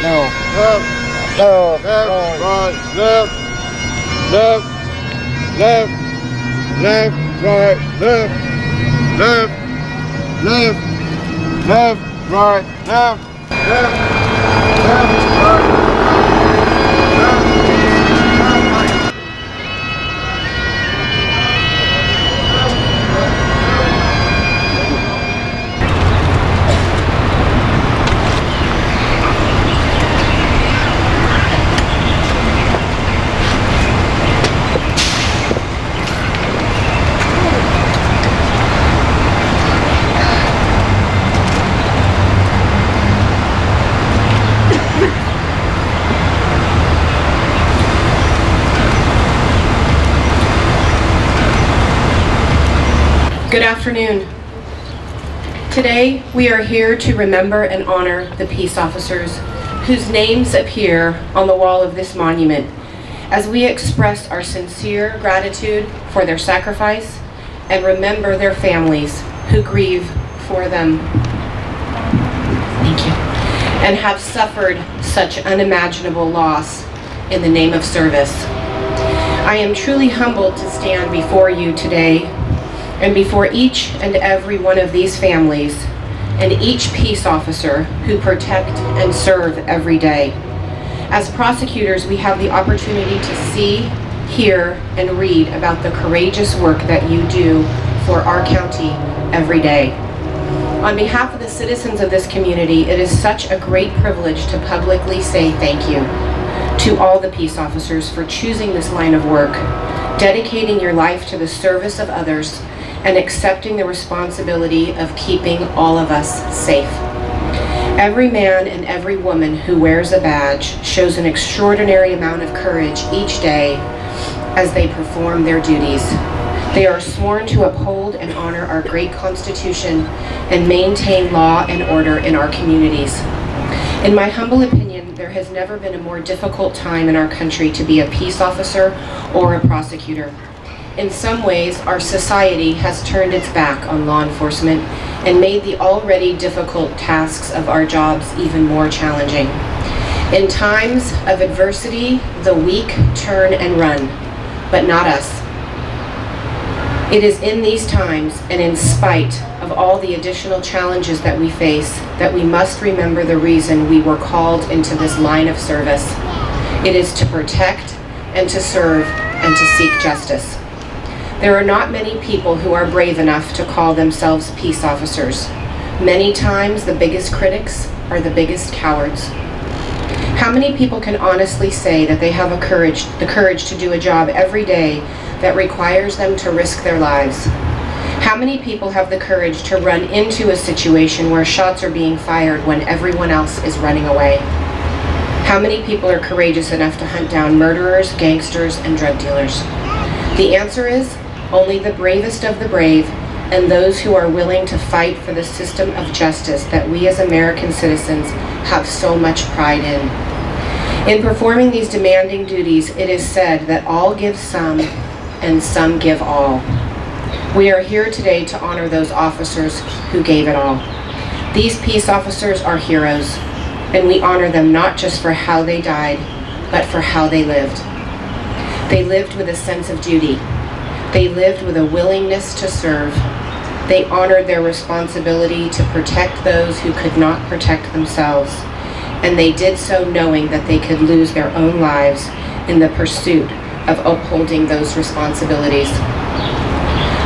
No. Left. No. Left. Right. Left. Left. Left. Left. Right. Left. Left. Left. Left. Right. Left. Left. Left. Right. Good afternoon. Today, we are here to remember and honor the peace officers whose names appear on the wall of this monument as we express our sincere gratitude for their sacrifice and remember their families who grieve for them. Thank you. And have suffered such unimaginable loss in the name of service. I am truly humbled to stand before you today and before each and every one of these families and each peace officer who protect and serve every day. As prosecutors, we have the opportunity to see, hear, and read about the courageous work that you do for our county every day. On behalf of the citizens of this community, it is such a great privilege to publicly say thank you to all the peace officers for choosing this line of work, dedicating your life to the service of others, and accepting the responsibility of keeping all of us safe. Every man and every woman who wears a badge shows an extraordinary amount of courage each day as they perform their duties. They are sworn to uphold and honor our great Constitution and maintain law and order in our communities. In my humble opinion, there has never been a more difficult time in our country to be a peace officer or a prosecutor. In some ways, our society has turned its back on law enforcement and made the already difficult tasks of our jobs even more challenging. In times of adversity, the weak turn and run, but not us. It is in these times, and in spite of all the additional challenges that we face, that we must remember the reason we were called into this line of service. It is to protect and to serve and to seek justice. There are not many people who are brave enough to call themselves peace officers. Many times, the biggest critics are the biggest cowards. How many people can honestly say that they have the courage to do a job every day that requires them to risk their lives? How many people have the courage to run into a situation where shots are being fired when everyone else is running away? How many people are courageous enough to hunt down murderers, gangsters, and drug dealers? The answer is only the bravest of the brave and those who are willing to fight for the system of justice that we as American citizens have so much pride in. In performing these demanding duties, it is said that all give some and some give all. We are here today to honor those officers who gave it all. These peace officers are heroes, and we honor them not just for how they died, but for how they lived. They lived with a sense of duty. They lived with a willingness to serve. They honored their responsibility to protect those who could not protect themselves, and they did so knowing that they could lose their own lives in the pursuit of upholding those responsibilities.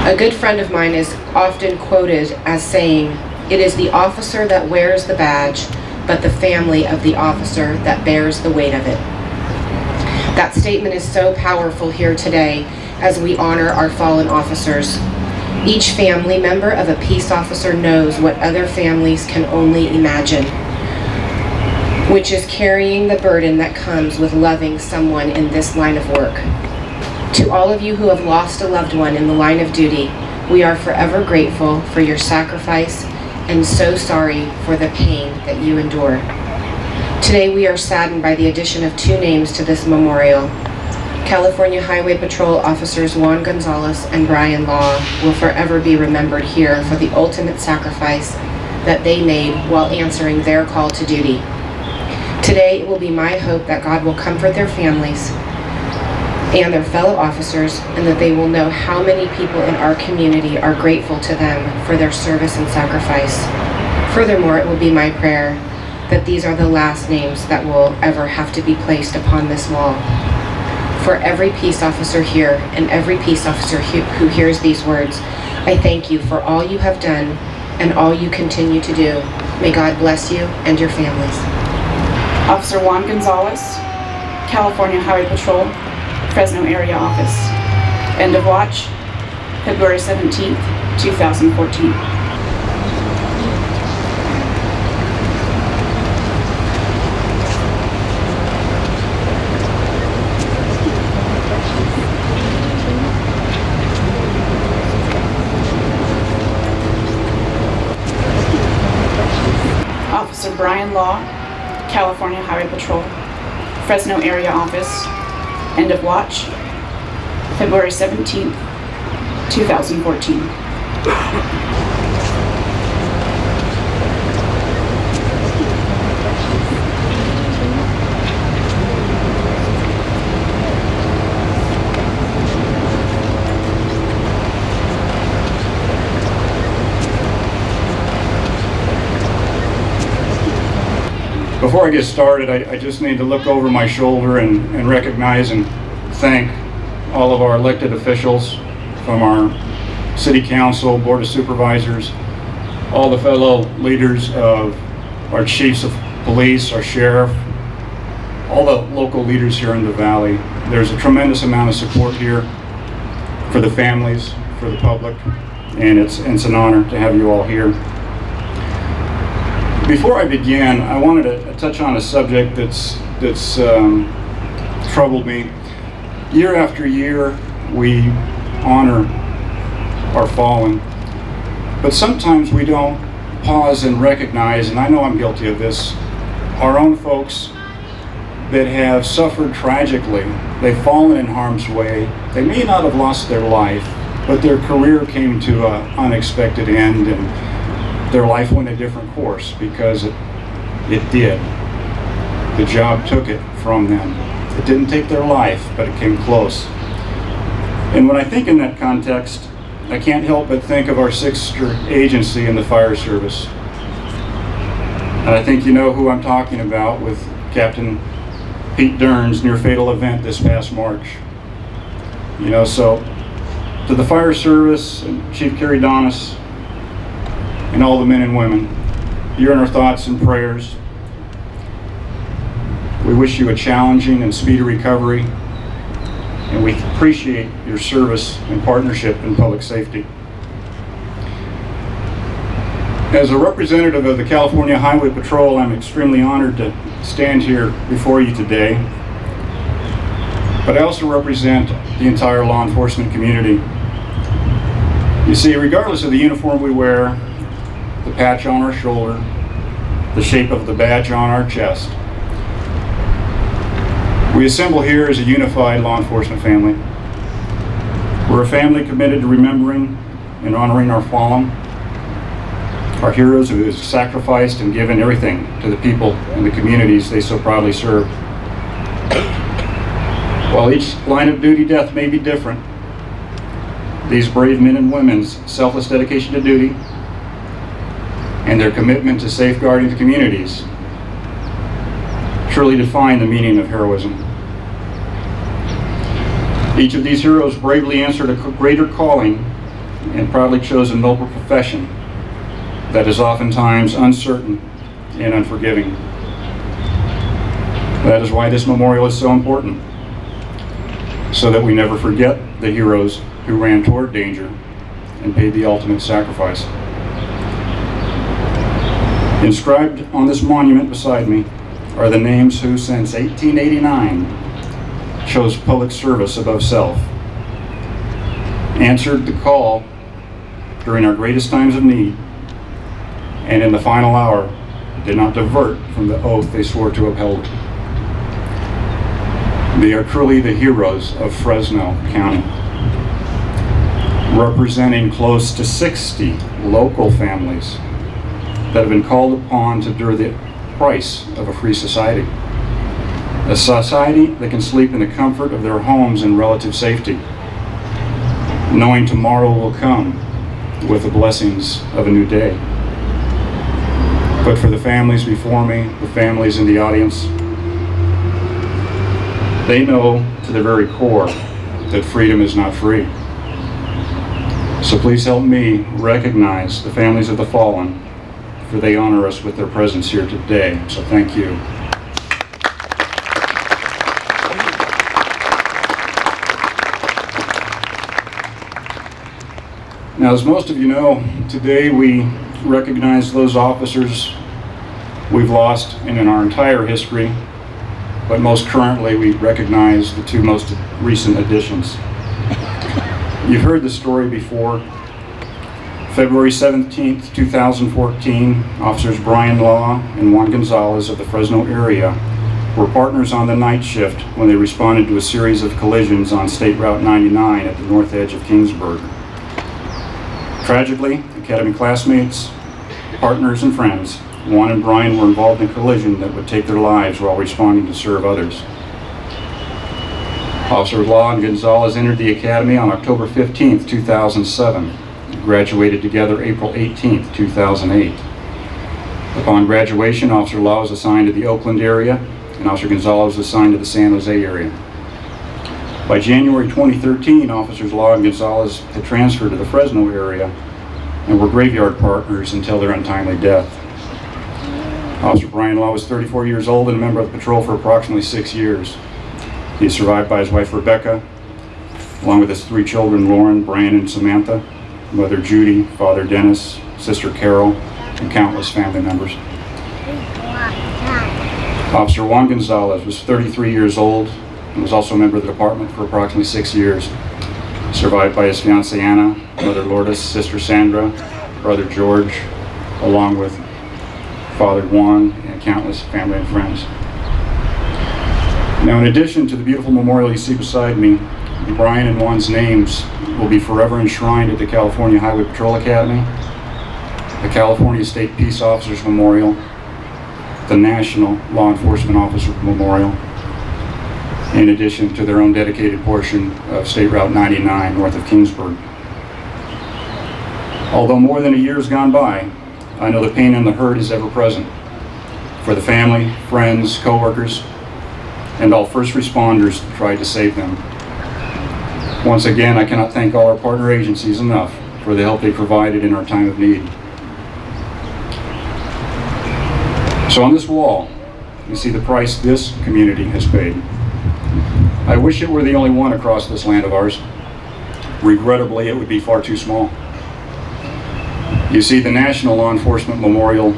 A good friend of mine is often quoted as saying, "It is the officer that wears the badge, but the family of the officer that bears the weight of it." That statement is so powerful here today as we honor our fallen officers. Each family member of a peace officer knows what other families can only imagine, which is carrying the burden that comes with loving someone in this line of work. To all of you who have lost a loved one in the line of duty, we are forever grateful for your sacrifice and so sorry for the pain that you endure. Today we are saddened by the addition of 2 names to this memorial. California Highway Patrol officers Juan Gonzales and Brian Law will forever be remembered here for the ultimate sacrifice that they made while answering their call to duty. Today, it will be my hope that God will comfort their families and their fellow officers, and that they will know how many people in our community are grateful to them for their service and sacrifice. Furthermore, it will be my prayer that these are the last names that will ever have to be placed upon this wall. For every peace officer here and every peace officer who hears these words, I thank you for all you have done and all you continue to do. May God bless you and your families. Officer Juan Gonzales, California Highway Patrol, Fresno Area Office. End of watch, February 17th, 2014. Officer Brian Law, California Highway Patrol, Fresno Area Office. End of watch, February 17th, 2014. Before I get started, I just need to look over my shoulder and recognize and thank all of our elected officials from our City Council, Board of Supervisors, all the fellow leaders of our chiefs of police, our sheriff, all the local leaders here in the Valley. There's a tremendous amount of support here for the families, for the public, and it's an honor to have you all here. Before I begin, I wanted to touch on a subject that's troubled me. Year after year, we honor our fallen, but sometimes we don't pause and recognize, and I know I'm guilty of this, our own folks that have suffered tragically. They've fallen in harm's way. They may not have lost their life, but their career came to an unexpected end, and their life went a different course because it did. The job took it from them. It didn't take their life, but it came close. And when I think in that context, I can't help but think of our sister agency in the fire service. And I think you know who I'm talking about with Captain Pete Dern's near-fatal event this past March. You know, so to the fire service and Chief Kerry Donis, and all the men and women, you're in our thoughts and prayers. We wish you a challenging and speedy recovery, and we appreciate your service and partnership in public safety. As a representative of the California Highway Patrol, I'm extremely honored to stand here before you today, but I also represent the entire law enforcement community. You see, regardless of the uniform we wear, the patch on our shoulder, the shape of the badge on our chest, we assemble here as a unified law enforcement family. We're a family committed to remembering and honoring our fallen, our heroes who have sacrificed and given everything to the people and the communities they so proudly serve. While each line of duty death may be different, these brave men and women's selfless dedication to duty and their commitment to safeguarding the communities truly define the meaning of heroism. Each of these heroes bravely answered a greater calling and proudly chose a noble profession that is oftentimes uncertain and unforgiving. That is why this memorial is so important, so that we never forget the heroes who ran toward danger and paid the ultimate sacrifice. Inscribed on this monument beside me are the names who, since 1889, chose public service above self, answered the call during our greatest times of need, and in the final hour did not divert from the oath they swore to uphold. They are truly the heroes of Fresno County, representing close to 60 local families that have been called upon to price of a free society. A society that can sleep in the comfort of their homes in relative safety, knowing tomorrow will come with the blessings of a new day. But for the families before me, the families in the audience, they know to their very core that freedom is not free. So please help me recognize the families of the fallen, for they honor us with their presence here today. So thank you. Now, as most of you know, today we recognize those officers we've lost in our entire history, but most currently we recognize the two most recent additions. You've heard the story before. February 17th, 2014, officers Brian Law and Juan Gonzales of the Fresno area were partners on the night shift when they responded to a series of collisions on State Route 99 at the north edge of Kingsburg. Tragically, Academy classmates, partners, and friends, Juan and Brian were involved in a collision that would take their lives while responding to serve others. Officers Law and Gonzales entered the Academy on October 15th, 2007, graduated together April 18th, 2008. Upon graduation, Officer Law was assigned to the Oakland area, and Officer Gonzales was assigned to the San Jose area. By January 2013, Officers Law and Gonzales had transferred to the Fresno area and were graveyard partners until their untimely death. Officer Brian Law was 34 years old and a member of the patrol for approximately 6 years. He is survived by his wife Rebecca, along with his 3 children, Lauren, Brian, and Samantha, mother Judy, father Dennis, sister Carol, and countless family members. Officer Juan Gonzales was 33 years old and was also a member of the department for approximately 6 years, survived by his fiancée Anna, mother Lourdes, sister Sandra, brother George, along with father Juan and countless family and friends. Now, in addition to the beautiful memorial you see beside me, Brian and Juan's names will be forever enshrined at the California Highway Patrol Academy, the California State Peace Officers Memorial, the National Law Enforcement Officer Memorial, in addition to their own dedicated portion of State Route 99 north of Kingsburg. Although more than a year has gone by, I know the pain and the hurt is ever present for the family, friends, co-workers, and all first responders who tried to save them. Once again, I cannot thank all our partner agencies enough for the help they provided in our time of need. So on this wall, you see the price this community has paid. I wish it were the only one across this land of ours. Regrettably, it would be far too small. You see, the National Law Enforcement Memorial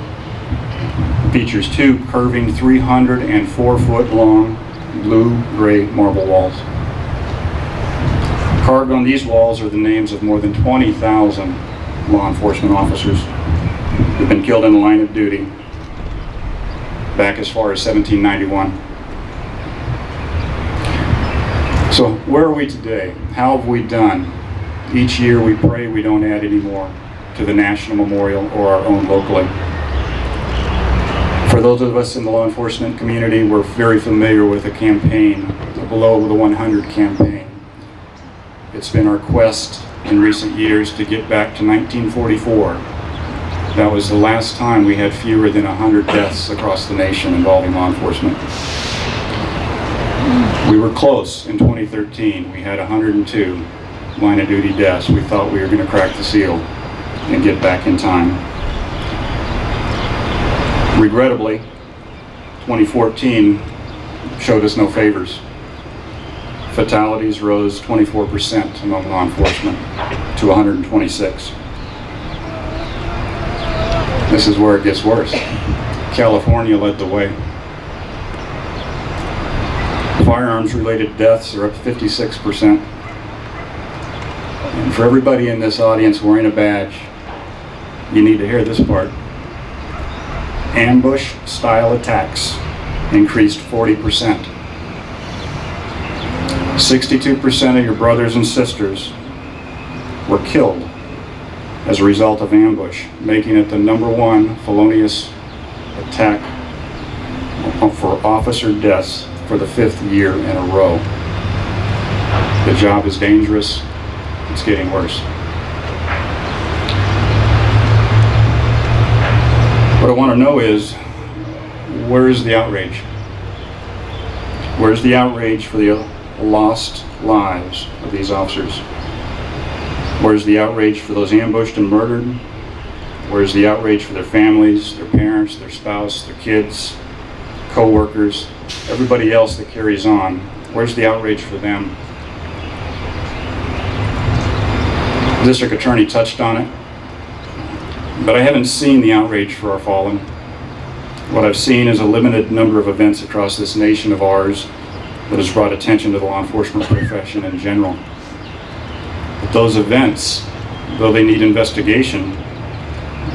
features 2 curving 304-foot long blue-gray marble walls. Carved on these walls are the names of more than 20,000 law enforcement officers who've been killed in the line of duty back as far as 1791. So where are we today? How have we done? Each year we pray we don't add any more to the National Memorial or our own locally. For those of us in the law enforcement community, we're very familiar with a campaign, the Below the 100 campaign. It's been our quest in recent years to get back to 1944. That was the last time we had fewer than 100 deaths across the nation involving law enforcement. We were close in 2013. We had 102 line of duty deaths. We thought we were going to crack the seal and get back in time. Regrettably, 2014 showed us no favors. Fatalities rose 24% among law enforcement to 126. This is where it gets worse. California led the way. Firearms-related deaths are up 56%. And for everybody in this audience wearing a badge, you need to hear this part. Ambush-style attacks increased 40%. 62% of your brothers and sisters were killed as a result of ambush, making it the #1 felonious attack for officer deaths for the 5th year in a row. The job is dangerous. It's getting worse. What I want to know is, where is the outrage? Where's the outrage for the lost lives of these officers? Where's the outrage for those ambushed and murdered? Where's the outrage for their families, their parents, their spouse, their kids, co-workers, everybody else that carries on? Where's the outrage for them? The district attorney touched on it, but I haven't seen the outrage for our fallen. What I've seen is a limited number of events across this nation of ours that has brought attention to the law enforcement profession in general. But those events, though they need investigation,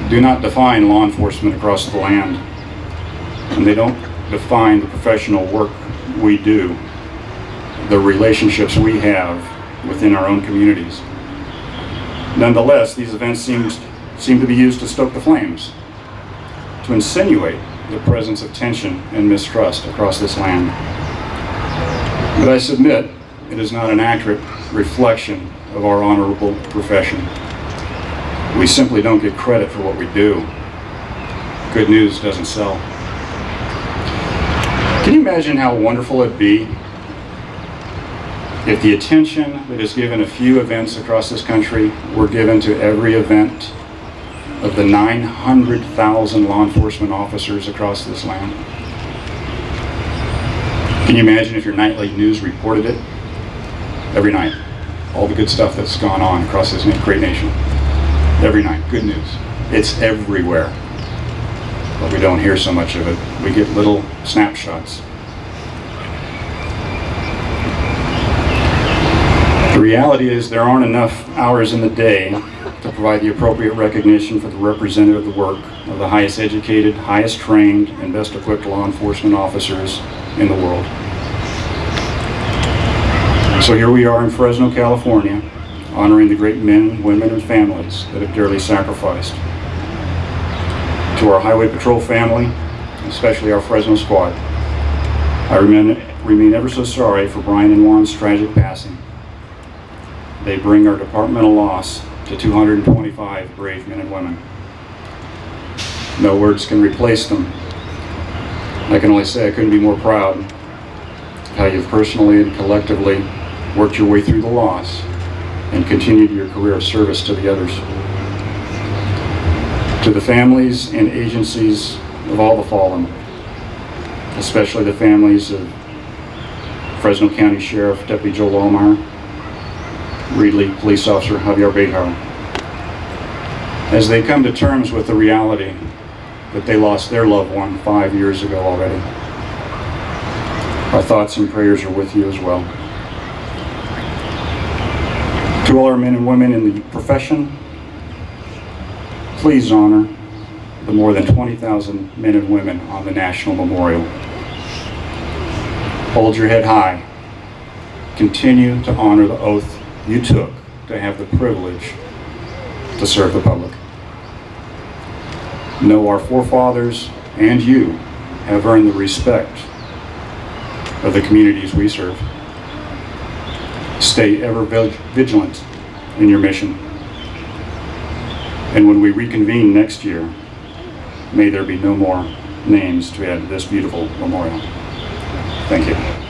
do not define law enforcement across the land, and they don't define the professional work we do, the relationships we have within our own communities. Nonetheless, these events seem to be used to stoke the flames, to insinuate the presence of tension and mistrust across this land. But I submit it is not an accurate reflection of our honorable profession. We simply don't get credit for what we do. Good news doesn't sell. Can you imagine how wonderful it'd be if the attention that is given a few events across this country were given to every event of the 900,000 law enforcement officers across this land? Can you imagine if your nightly news reported it every night? All the good stuff that's gone on across this great nation. Every night, good news. It's everywhere. But we don't hear so much of it. We get little snapshots. The reality is there aren't enough hours in the day to provide the appropriate recognition for the representative of the work of the highest educated, highest trained, and best equipped law enforcement officers in the world. So here we are in Fresno, California, honoring the great men, women, and families that have dearly sacrificed. To our Highway Patrol family, especially our Fresno squad, I remain ever so sorry for Brian and Juan's tragic passing. They bring our departmental loss to 225 brave men and women. No words can replace them. I can only say I couldn't be more proud of how you've personally and collectively worked your way through the loss and continued your career of service to the others. To the families and agencies of all the fallen, especially the families of Fresno County Sheriff Deputy Joel Allmeyer, Reedley Police Officer Javier Bejar, as they come to terms with the reality that they lost their loved one 5 years ago already. Our thoughts and prayers are with you as well. To all our men and women in the profession, please honor the more than 20,000 men and women on the National Memorial. Hold your head high. Continue to honor the oath you took to have the privilege to serve the public. Know our forefathers and you have earned the respect of the communities we serve. Stay ever vigilant in your mission. And when we reconvene next year, may there be no more names to add to this beautiful memorial. Thank you.